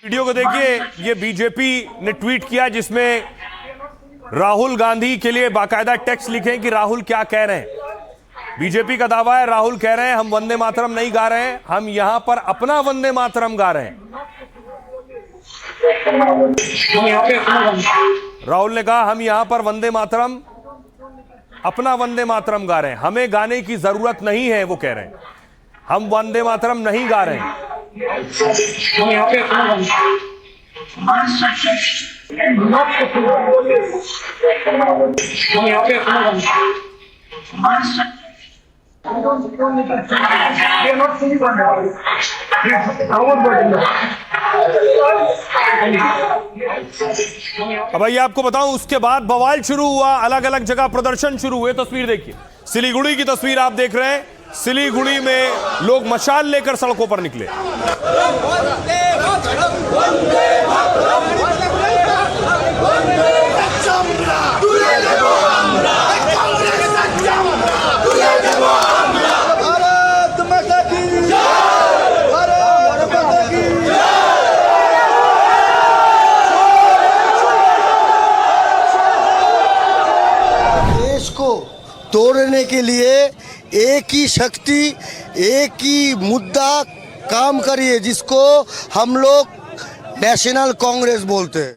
Video को देखिए, ये बीजेपी ने ट्वीट किया जिसमें राहुल गांधी के लिए बाकायदा टेक्स्ट लिखे कि राहुल क्या कह रहे हैं। बीजेपी का दावा है, राहुल कह रहे हैं हम वंदे मातरम नहीं गा रहे हैं, हम यहां पर अपना वंदे मातरम गा रहे हैं। राहुल ने कहा हम यहां पर वंदे मातरम, अपना वंदे मातरम गा रहे हैं, हमें गाने की जरूरत नहीं है। वो कह रहे हैं हम वंदे मातरम नहीं गा रहे हैं। अब भाई आपको बताऊं, उसके बाद बवाल शुरू हुआ, अलग अलग जगह प्रदर्शन शुरू हुए। तस्वीर देखिए, सिलीगुड़ी की तस्वीर आप देख रहे हैं। सिलीगुड़ी में लोग मशाल लेकर सड़कों पर निकले। देश को तोड़ने के लिए एक ही शक्ति, एक ही मुद्दा काम करिए, जिसको हम लोग नेशनल कांग्रेस बोलते हैं।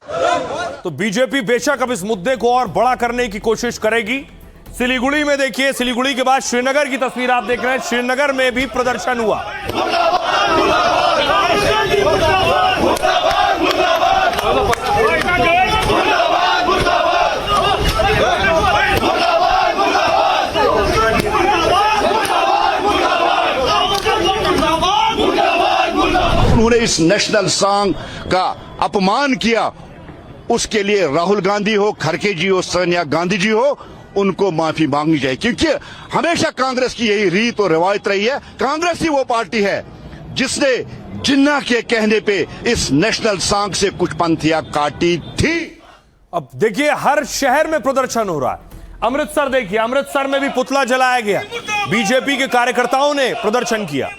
तो बीजेपी बेशक अब इस मुद्दे को और बड़ा करने की कोशिश करेगी। सिलीगुड़ी में देखिए, सिलीगुड़ी के बाद श्रीनगर की तस्वीर आप देख रहे हैं। श्रीनगर में भी प्रदर्शन हुआ। उन्होंने इस नेशनल सॉन्ग का अपमान किया, उसके लिए राहुल गांधी हो, खड़गे जी हो, सोनिया गांधी जी हो, उनको माफी मांगनी चाहिए। क्योंकि हमेशा कांग्रेस की यही रीत और रिवायत रही है। कांग्रेस ही वो पार्टी है जिसने जिन्ना के कहने पे इस नेशनल सॉन्ग से कुछ पंथियां काटी थी। अब देखिए, हर शहर में प्रदर्शन हो रहा है। अमृतसर देखिए, अमृतसर में भी पुतला जलाया गया। बीजेपी के कार्यकर्ताओं ने प्रदर्शन किया।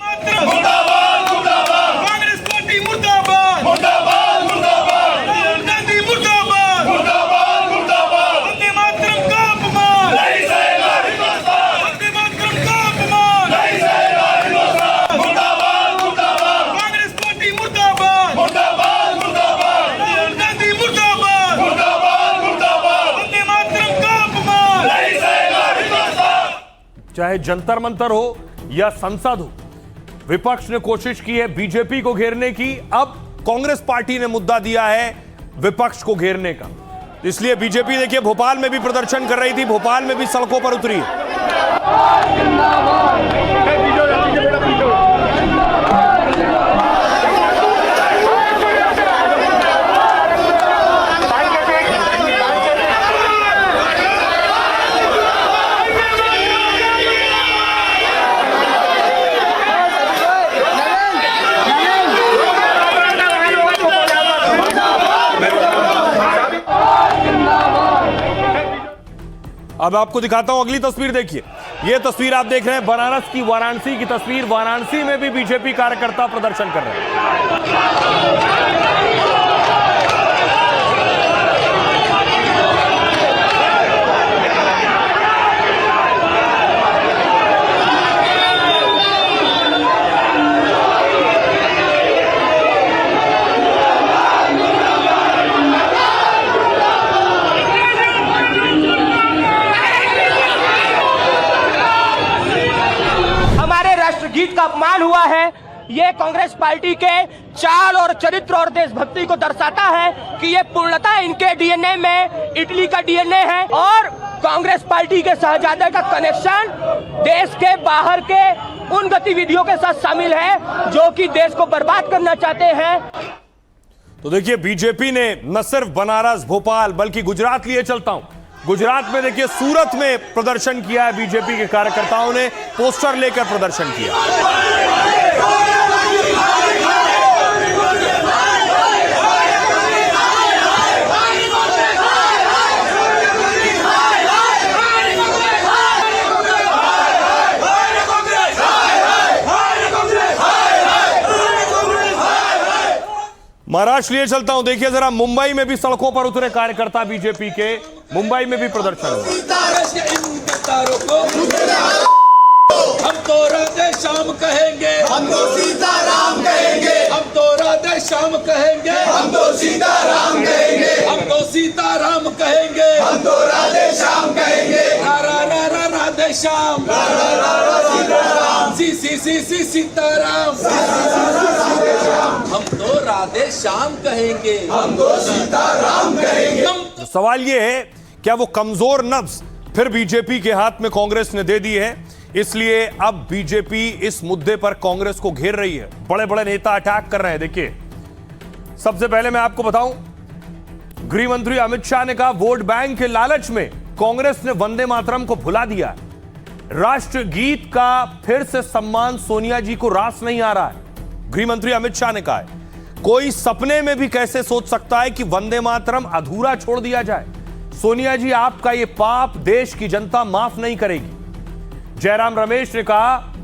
चाहे जंतर मंतर हो या संसद हो, विपक्ष ने कोशिश की है बीजेपी को घेरने की। अब कांग्रेस पार्टी ने मुद्दा दिया है विपक्ष को घेरने का। इसलिए बीजेपी देखिए भोपाल में भी प्रदर्शन कर रही थी, भोपाल में भी सड़कों पर उतरी है। अब आपको दिखाता हूं अगली तस्वीर देखिए। यह तस्वीर आप देख रहे हैं बनारस की, वाराणसी की तस्वीर। वाराणसी में भी बीजेपी कार्यकर्ता प्रदर्शन कर रहे हैं। गीत का अपमान हुआ है। ये कांग्रेस पार्टी के चाल और चरित्र और देशभक्ति को दर्शाता है कि ये पूर्णतः इनके डीएनए में इटली का डीएनए है और कांग्रेस पार्टी के शहजादे का कनेक्शन देश के बाहर के उन गतिविधियों के साथ शामिल है जो कि देश को बर्बाद करना चाहते हैं। तो देखिए, बीजेपी ने न सिर्फ बनारस, भोपाल, बल्कि गुजरात लिए चलता हूं। गुजरात में देखिए, सूरत में प्रदर्शन किया है बीजेपी के कार्यकर्ताओं ने, पोस्टर लेकर प्रदर्शन किया। महाराष्ट्र लिए चलता हूं। देखिए जरा, मुंबई में भी सड़कों पर उतरे कार्यकर्ता बीजेपी के, मुंबई में भी प्रदर्शन हुआ। हम तो राधे श्याम कहेंगे, हम तो सीताराम कहेंगे, हम तो राधे श्याम कहेंगे, हम तो सीताराम कहेंगे, हम तो सीताराम कहेंगे, हम तो राधे श्याम कहेंगे, रा रा रा रा राधे श्याम, रा रा रा रा सीताराम, सी सी सी सी सीताराम, हम तो राधे श्याम कहेंगे, हम तो सीताराम कहेंगे। तो सवाल ये है, क्या वो कमजोर नब्ज फिर बीजेपी के हाथ में कांग्रेस ने दे दी है? इसलिए अब बीजेपी इस मुद्दे पर कांग्रेस को घेर रही है। बड़े बड़े नेता अटैक कर रहे हैं। देखिए, सबसे पहले मैं आपको बताऊं, गृह मंत्री अमित शाह ने कहा वोट बैंक के लालच में कांग्रेस ने वंदे मातरम को भुला दिया। राष्ट्रगीत का फिर से सम्मान सोनिया जी को रास नहीं आ रहा है। गृह मंत्री अमित शाह ने कहा है, कोई सपने में भी कैसे सोच सकता है कि वंदे मातरम अधूरा छोड़ दिया जाए। सोनिया जी, आपका यह पाप देश की जनता माफ नहीं करेगी। जयराम रमेश ने कहा,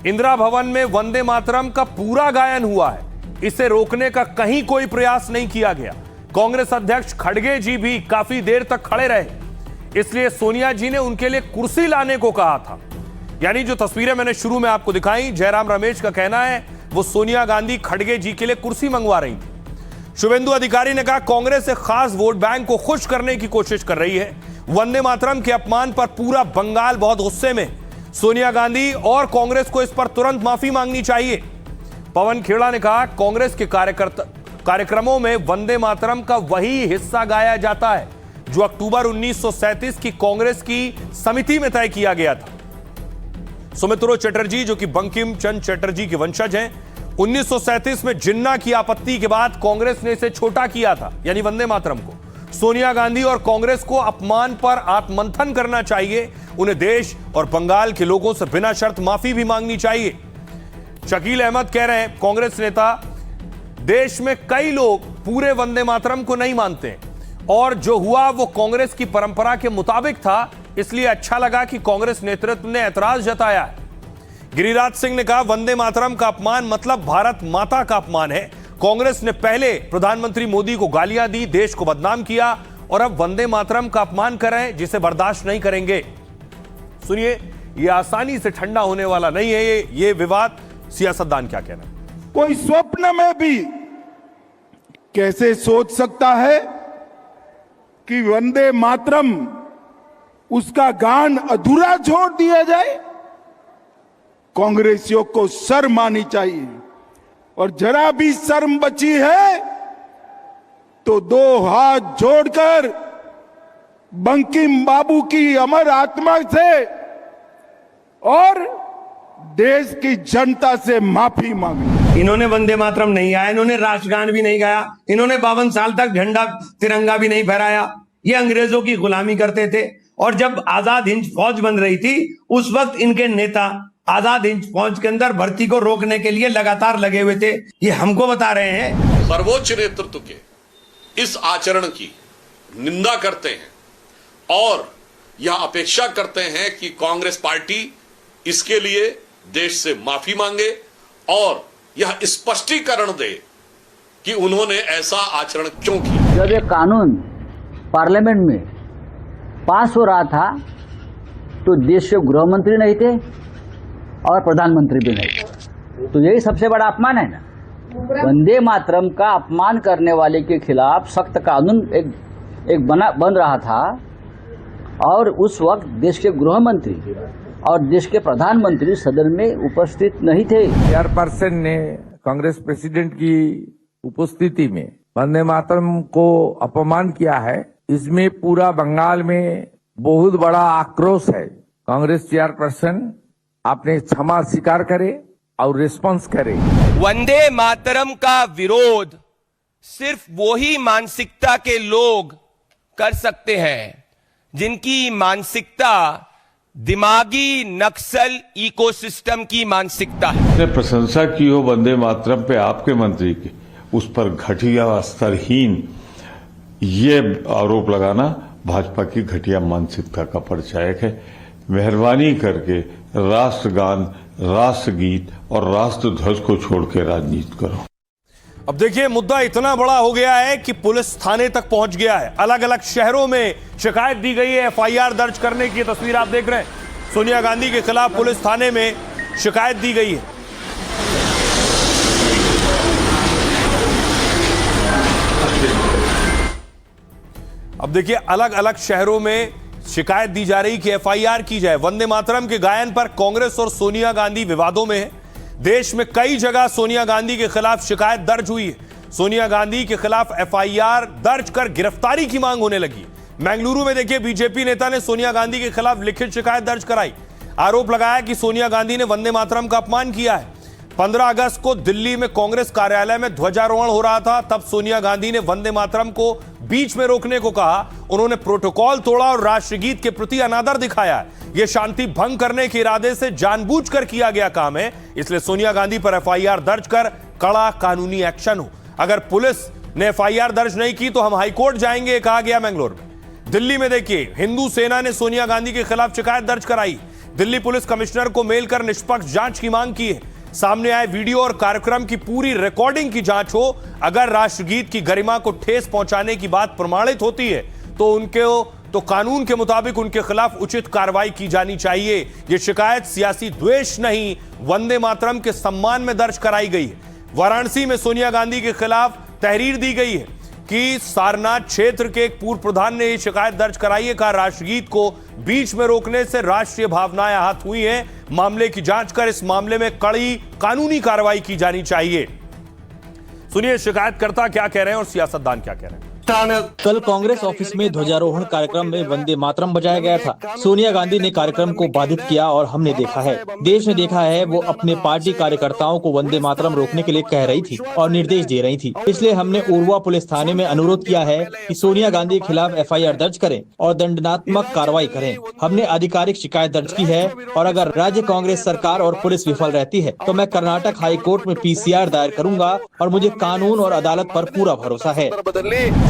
इंदिरा भवन में वंदे मातरम का पूरा गायन हुआ है, इसे रोकने का कहीं कोई प्रयास नहीं किया गया। कांग्रेस अध्यक्ष खड़गे जी भी काफी देर तक खड़े रहे, इसलिए सोनिया जी ने उनके लिए कुर्सी लाने को कहा था। यानी जो तस्वीरें मैंने शुरू में आपको दिखाई, जयराम रमेश का कहना है वो सोनिया गांधी खड़गे जी के लिए कुर्सी मंगवा रही थी। शुभेंदु अधिकारी ने कहा, कांग्रेस एक खास वोट बैंक को खुश करने की कोशिश कर रही है। वंदे मातरम के अपमान पर पूरा बंगाल बहुत गुस्से में। सोनिया गांधी और कांग्रेस को इस पर तुरंत माफी मांगनी चाहिए। पवन खेड़ा ने कहा, कांग्रेस के कार्यक्रमों में वंदे मातरम का वही हिस्सा गाया जाता है जो अक्टूबर 1937 की कांग्रेस की समिति में तय किया गया था। सुमित्रो चटर्जी, जो कि बंकिम चंद्र चटर्जी के वंशज हैं, 1937 में जिन्ना की आपत्ति के बाद कांग्रेस ने इसे छोटा किया था, यानी वंदे मातरम को। सोनिया गांधी और कांग्रेस को अपमान पर आत्ममंथन करना चाहिए। उन्हें देश और बंगाल के लोगों से बिना शर्त माफी भी मांगनी चाहिए। शकील अहमद कह रहे हैं, कांग्रेस नेता, देश में कई लोग पूरे वंदे मातरम को नहीं मानते और जो हुआ वो कांग्रेस की परंपरा के मुताबिक था, इसलिए अच्छा लगा कि कांग्रेस नेतृत्व ने ऐतराज जताया है। गिरिराज सिंह ने कहा, वंदे मातरम का अपमान मतलब भारत माता का अपमान है। कांग्रेस ने पहले प्रधानमंत्री मोदी को गालियां दी, देश को बदनाम किया और अब वंदे मातरम का अपमान कर रहे हैं, जिसे बर्दाश्त नहीं करेंगे। सुनिए, यह आसानी से ठंडा होने वाला नहीं है ये विवाद। सियासतदान क्या कहना है? कोई स्वप्न में भी कैसे सोच सकता है कि वंदे मातरम उसका गान अधूरा छोड़ दिया जाए? कांग्रेसियों को शर्म आनी चाहिए, और जरा भी शर्म बची है तो दो हाथ जोड़कर बंकिम बाबू की अमर आत्मा से और देश की जनता से माफी मांगी। इन्होंने वंदे मातरम नहीं गाया, इन्होंने राष्ट्रगान भी नहीं गाया, इन्होंने 52 साल तक झंडा तिरंगा भी नहीं फहराया। ये अंग्रेजों की गुलामी करते थे, और जब आजाद हिंद फौज बन रही थी उस वक्त इनके नेता आजाद हिंद फौज के अंदर भर्ती को रोकने के लिए लगातार लगे हुए थे। ये हमको बता रहे हैं। सर्वोच्च नेतृत्व के इस आचरण की निंदा करते हैं और यह अपेक्षा करते हैं कि कांग्रेस पार्टी इसके लिए देश से माफी मांगे और यह स्पष्टीकरण दे कि उन्होंने ऐसा आचरण क्यों किया। जब ये कानून पार्लियामेंट में पास हो रहा था तो देश के गृह मंत्री नहीं थे और प्रधानमंत्री भी नहीं थे, तो यही सबसे बड़ा अपमान है ना। वंदे मातरम का अपमान करने वाले के खिलाफ सख्त कानून एक बन रहा था, और उस वक्त देश के गृह मंत्री और देश के प्रधानमंत्री सदन में उपस्थित नहीं थे। चेयरपर्सन ने कांग्रेस प्रेसिडेंट की उपस्थिति में वंदे मातरम को अपमान किया है। इसमें पूरा बंगाल में बहुत बड़ा आक्रोश है। कांग्रेस चेयरपर्सन आपने क्षमा स्वीकार करे और रिस्पांस करे। वंदे मातरम का विरोध सिर्फ वही मानसिकता के लोग कर सकते हैं जिनकी मानसिकता दिमागी नक्सल इकोसिस्टम की मानसिकता है। प्रशंसा की हो वंदे मातरम पे आपके मंत्री की, उस पर घटिया स्तरहीन ये आरोप लगाना भाजपा की घटिया मानसिकता का परिचायक है। मेहरबानी करके राष्ट्रगान, राष्ट्रगीत और राष्ट्रध्वज को छोड़ के राजनीति करो। अब देखिए, मुद्दा इतना बड़ा हो गया है कि पुलिस थाने तक पहुंच गया है। अलग अलग शहरों में शिकायत दी गई है, एफआईआर दर्ज करने की तस्वीर आप देख रहे हैं। सोनिया गांधी के खिलाफ पुलिस थाने में शिकायत दी गई है। अब देखिए, अलग अलग शहरों में शिकायत दी जा रही कि एफआईआर की जाए। वंदे मातरम के गायन पर कांग्रेस और सोनिया गांधी विवादों में है। देश में कई जगह सोनिया गांधी के खिलाफ शिकायत दर्ज हुई है। सोनिया गांधी के खिलाफ एफआईआर दर्ज कर गिरफ्तारी की मांग होने लगी। बेंगलुरु में देखिए, बीजेपी नेता ने सोनिया गांधी के खिलाफ लिखित शिकायत दर्ज कराई। आरोप लगाया कि सोनिया गांधी ने वंदे मातरम का अपमान किया है। 15 अगस्त को दिल्ली में कांग्रेस कार्यालय में ध्वजारोहण हो रहा था, तब सोनिया गांधी ने वंदे मातरम को बीच में रोकने को कहा। उन्होंने प्रोटोकॉल तोड़ा और राष्ट्रगीत के प्रति अनादर दिखाया है। यह शांति भंग करने के इरादे से जानबूझकर किया गया काम है, इसलिए सोनिया गांधी पर एफआईआर दर्ज कर कड़ा कानूनी एक्शन हो। अगर पुलिस ने एफआईआर दर्ज नहीं की तो हम हाईकोर्ट जाएंगे, कहा गया बेंगलोर में। दिल्ली में देखिए, हिंदू सेना ने सोनिया गांधी के खिलाफ शिकायत दर्ज कराई। दिल्ली पुलिस कमिश्नर को मेल कर निष्पक्ष जांच की मांग की है। सामने आए वीडियो और कार्यक्रम की पूरी रिकॉर्डिंग की जांच हो। अगर राष्ट्रगीत की गरिमा को ठेस पहुंचाने की बात प्रमाणित होती है तो कानून के मुताबिक उनके खिलाफ उचित कार्रवाई की जानी चाहिए। यह शिकायत सियासी द्वेष नहीं, वंदे मातरम के सम्मान में दर्ज कराई गई है। वाराणसी में सोनिया गांधी के खिलाफ तहरीर दी गई है कि सारनाथ क्षेत्र के एक पूर्व प्रधान ने यह शिकायत दर्ज कराई है। कहा, राष्ट्रगीत को बीच में रोकने से राष्ट्रीय भावनाएं आहत हुई हैं। मामले की जांच कर इस मामले में कड़ी कानूनी कार्रवाई की जानी चाहिए। सुनिए शिकायतकर्ता क्या कह रहे हैं और सियासतदान क्या कह रहे हैं। कल कांग्रेस ऑफिस में ध्वजारोहण कार्यक्रम में वंदे मातरम बजाया गया था। सोनिया गांधी ने कार्यक्रम को बाधित किया और हमने देखा है, देश ने देखा है, वो अपने पार्टी कार्यकर्ताओं को वंदे मातरम रोकने के लिए कह रही थी और निर्देश दे रही थी। इसलिए हमने उर्वा पुलिस थाने में अनुरोध किया है कि सोनिया गांधी के खिलाफ एफआईआर दर्ज करें और दंडात्मक कार्रवाई करें। हमने आधिकारिक शिकायत दर्ज की है और अगर राज्य कांग्रेस सरकार और पुलिस विफल रहती है तो मैं कर्नाटक हाई कोर्ट में पीसीआर दायर करूंगा और मुझे कानून और अदालत पर पूरा भरोसा है।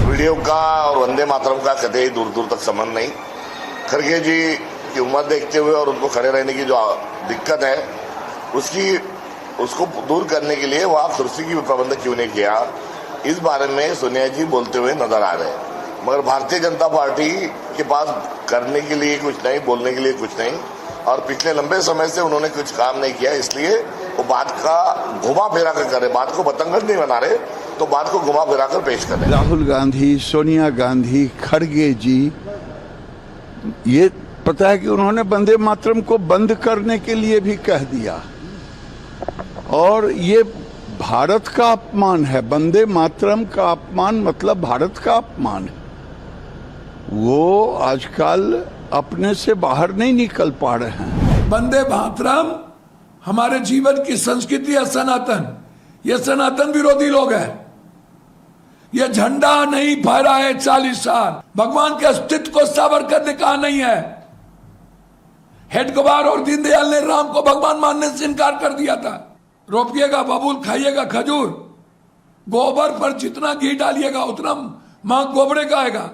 वीडियो का और वंदे मातरम का कतई दूर दूर तक संबंध नहीं। खड़गे जी की उम्र देखते हुए और उनको खड़े रहने की जो दिक्कत है उसको दूर करने के लिए वहाँ कुर्सी की प्रबंध क्यों नहीं किया, इस बारे में सोनिया जी बोलते हुए नजर आ रहे हैं। मगर भारतीय जनता पार्टी के पास करने के लिए कुछ नहीं, बोलने के लिए कुछ नहीं, और पिछले लंबे समय से उन्होंने कुछ काम नहीं किया, इसलिए वो बात का घुमा फिरा कर करे, बात को बतंगड़ नहीं बना रहे, तो बात को घुमा फिरा कर पेश कर रहे। राहुल गांधी, सोनिया गांधी, खड़गे जी, ये पता है कि उन्होंने वंदे मातरम को बंद करने के लिए भी कह दिया और ये भारत का अपमान है। वंदे मातरम का अपमान मतलब भारत का अपमान है। वो आजकल अपने से बाहर नहीं निकल पा रहे हैं। वंदे मातरम हमारे जीवन की संस्कृति है, सनातन। ये सनातन विरोधी लोग हैं। ये झंडा नहीं फहरा है 40 साल। भगवान के अस्तित्व को सावरकर ने कहा नहीं है। हेडगेवार और दीनदयाल ने राम को भगवान मानने से इनकार कर दिया था। रोपिएगा बबूल, खाइएगा खजूर, गोबर पर जितना घी डालिएगा उतना मां गोबरे का आएगा।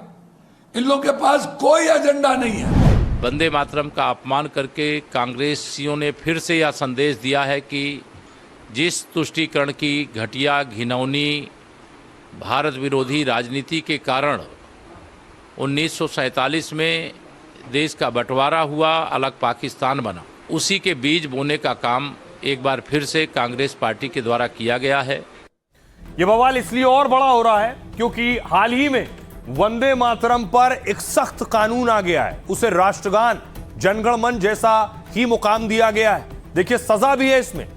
इन लोगों के पास कोई एजेंडा नहीं है। वंदे मातरम का अपमान करके कांग्रेसियों ने फिर से यह संदेश दिया है कि जिस तुष्टीकरण की घटिया, घिनौनी, भारत विरोधी राजनीति के कारण 1947 में देश का बंटवारा हुआ, अलग पाकिस्तान बना, उसी के बीज बोने का काम एक बार फिर से कांग्रेस पार्टी के द्वारा किया गया है। यह बवाल इसलिए और बड़ा हो रहा है क्योंकि हाल ही में वंदे मातरम पर एक सख्त कानून आ गया है। उसे राष्ट्रगान, जनगण मन जैसा ही मुकाम दिया गया है। देखिए, सजा भी है इसमें।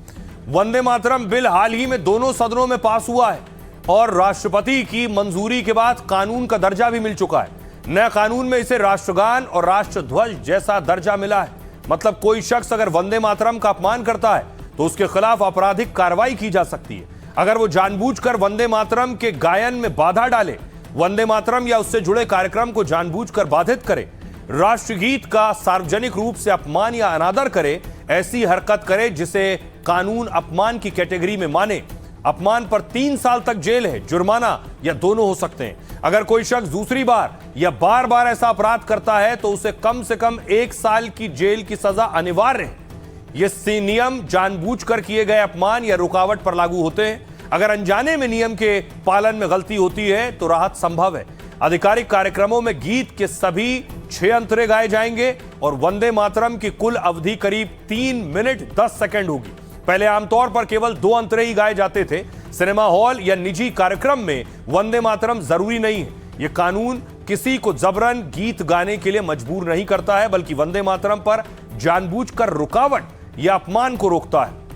वंदे मातरम बिल हाल ही में दोनों सदनों में पास हुआ है और राष्ट्रपति की मंजूरी के बाद कानून का दर्जा भी मिल चुका है। नए कानून में इसे राष्ट्रगान और राष्ट्रध्वज जैसा दर्जा मिला है। मतलब कोई शख्स अगर वंदे मातरम का अपमान करता है तो उसके खिलाफ आपराधिक कार्रवाई की जा सकती है। अगर वो जानबूझकर वंदे मातरम के गायन में बाधा डाले, वंदे मातरम या उससे जुड़े कार्यक्रम को जानबूझकर बाधित करे, राष्ट्रगीत का सार्वजनिक रूप से अपमान या अनादर करे, ऐसी हरकत करे जिसे कानून अपमान की कैटेगरी में माने, अपमान पर 3 साल तक जेल है, जुर्माना या दोनों हो सकते हैं। अगर कोई शख्स दूसरी बार या बार बार ऐसा अपराध करता है तो उसे कम से कम 1 साल की जेल की सजा अनिवार्य है। ये नियम जानबूझकर किए गए अपमान या रुकावट पर लागू होते हैं। अगर अनजाने में नियम के पालन में गलती होती है तो राहत संभव है। आधिकारिक कार्यक्रमों में गीत के सभी 6 अंतरे गाए जाएंगे और वंदे मातरम की कुल अवधि करीब 3 मिनट 10 सेकंड होगी। पहले आमतौर पर केवल 2 अंतरे ही गाए जाते थे। सिनेमा हॉल या निजी कार्यक्रम में वंदे मातरम जरूरी नहीं है। यह कानून किसी को जबरन गीत गाने के लिए मजबूर नहीं करता है, बल्कि वंदे मातरम पर जानबूझकर रुकावट या अपमान को रोकता है।